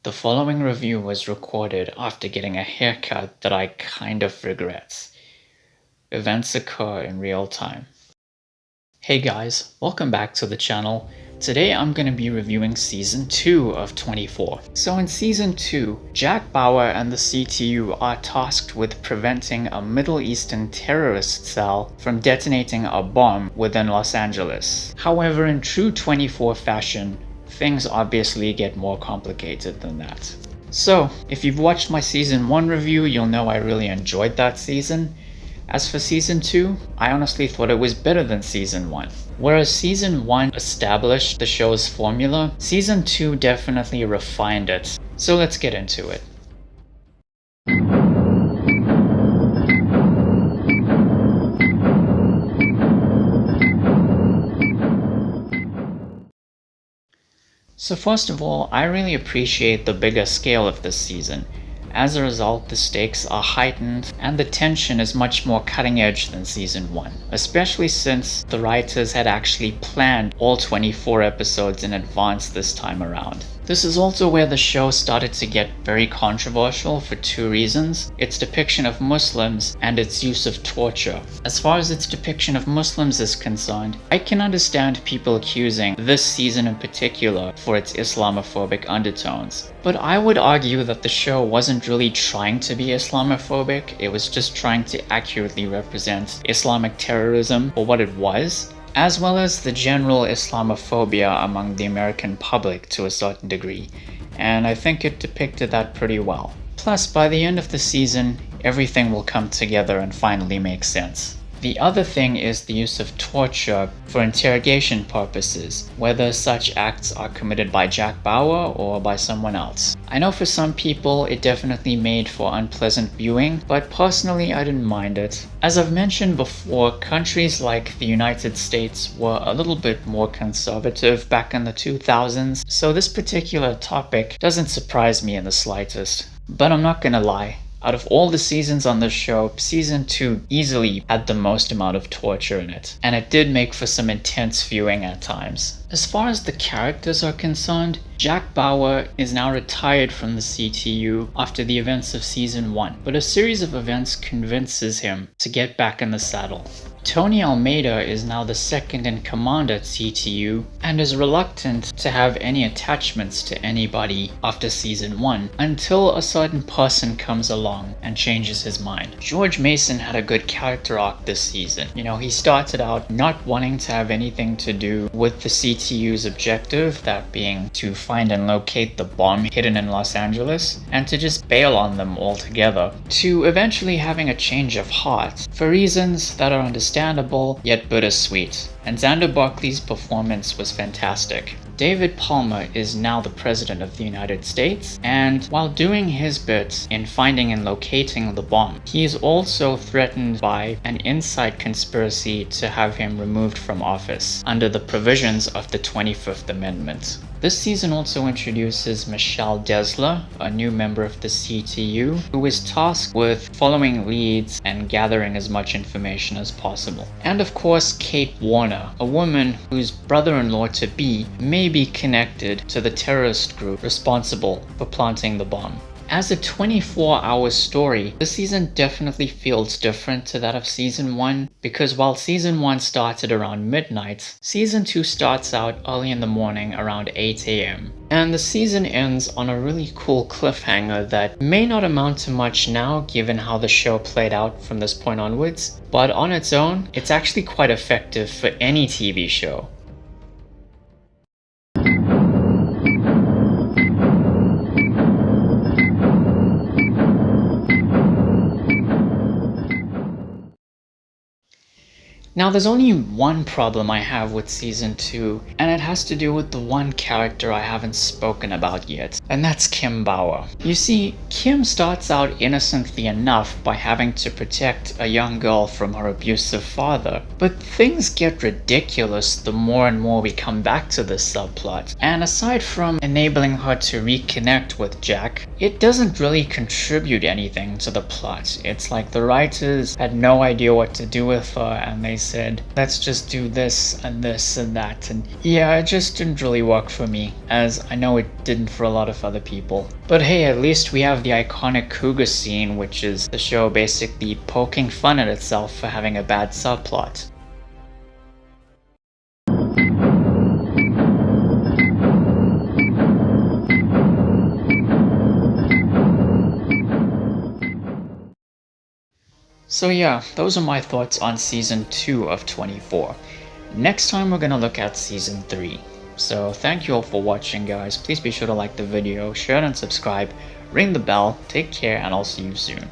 The following review was recorded after getting a haircut that I kind of regret. Events occur in real time. Hey guys, welcome back to the channel. Today I'm going to be reviewing Season 2 of 24. So in Season 2, Jack Bauer and the CTU are tasked with preventing a Middle Eastern terrorist cell from detonating a bomb within Los Angeles. However, in true 24 fashion, things obviously get more complicated than that. So, if you've watched my Season 1 review, you'll know I really enjoyed that season. As for Season 2, I honestly thought it was better than Season 1. Whereas Season 1 established the show's formula, Season 2 definitely refined it. So let's get into it. So first of all, I really appreciate the bigger scale of this season. As a result, the stakes are heightened and the tension is much more cutting edge than Season 1, especially since the writers had actually planned all 24 episodes in advance this time around. This is also where the show started to get very controversial for two reasons: its depiction of Muslims and its use of torture. As far as its depiction of Muslims is concerned, I can understand people accusing this season in particular for its Islamophobic undertones. But I would argue that the show wasn't really trying to be Islamophobic, it was just trying to accurately represent Islamic terrorism for what it was, as well as the general Islamophobia among the American public to a certain degree, and I think it depicted that pretty well. Plus, by the end of the season, everything will come together and finally make sense. The other thing is the use of torture for interrogation purposes, whether such acts are committed by Jack Bauer or by someone else. I know for some people it definitely made for unpleasant viewing, but personally I didn't mind it. As I've mentioned before, countries like the United States were a little bit more conservative back in the 2000s, so this particular topic doesn't surprise me in the slightest. But I'm not gonna lie. Out of all the seasons on this show, Season 2 easily had the most amount of torture in it, and it did make for some intense viewing at times. As far as the characters are concerned, Jack Bauer is now retired from the CTU after the events of Season 1, but a series of events convinces him to get back in the saddle. Tony Almeida is now the second in command at CTU and is reluctant to have any attachments to anybody after Season 1 until a certain person comes along and changes his mind. George Mason had a good character arc this season. You know, he started out not wanting to have anything to do with the CTU's objective, that being to find and locate the bomb hidden in Los Angeles, and to just bail on them altogether, to eventually having a change of heart for reasons that are understandable yet bittersweet, and Xander Buckley's performance was fantastic. David Palmer is now the President of the United States, and while doing his bit in finding and locating the bomb, he is also threatened by an inside conspiracy to have him removed from office under the provisions of the 25th Amendment. This season also introduces Michelle Desler, a new member of the CTU, who is tasked with following leads and gathering as much information as possible. And of course, Kate Warner, a woman whose brother-in-law-to-be may be connected to the terrorist group responsible for planting the bomb. As a 24-hour story, this season definitely feels different to that of Season 1, because while Season 1 started around midnight, Season 2 starts out early in the morning around 8 AM. And the season ends on a really cool cliffhanger that may not amount to much now given how the show played out from this point onwards, but on its own, it's actually quite effective for any TV show. Now, there's only one problem I have with Season 2, and it has to do with the one character I haven't spoken about yet, and that's Kim Bauer. You see, Kim starts out innocently enough by having to protect a young girl from her abusive father, but things get ridiculous the more and more we come back to this subplot, and aside from enabling her to reconnect with Jack, it doesn't really contribute anything to the plot. It's like the writers had no idea what to do with her, and they said, let's just do this and that, and yeah, it just didn't really work for me, as I know it didn't for a lot of other people. But hey, at least we have the iconic cougar scene, which is the show basically poking fun at itself for having a bad subplot. So yeah, those are my thoughts on Season 2 of 24. Next time we're gonna look at Season 3. So thank you all for watching, guys. Please be sure to like the video, share it and subscribe, ring the bell, take care, and I'll see you soon.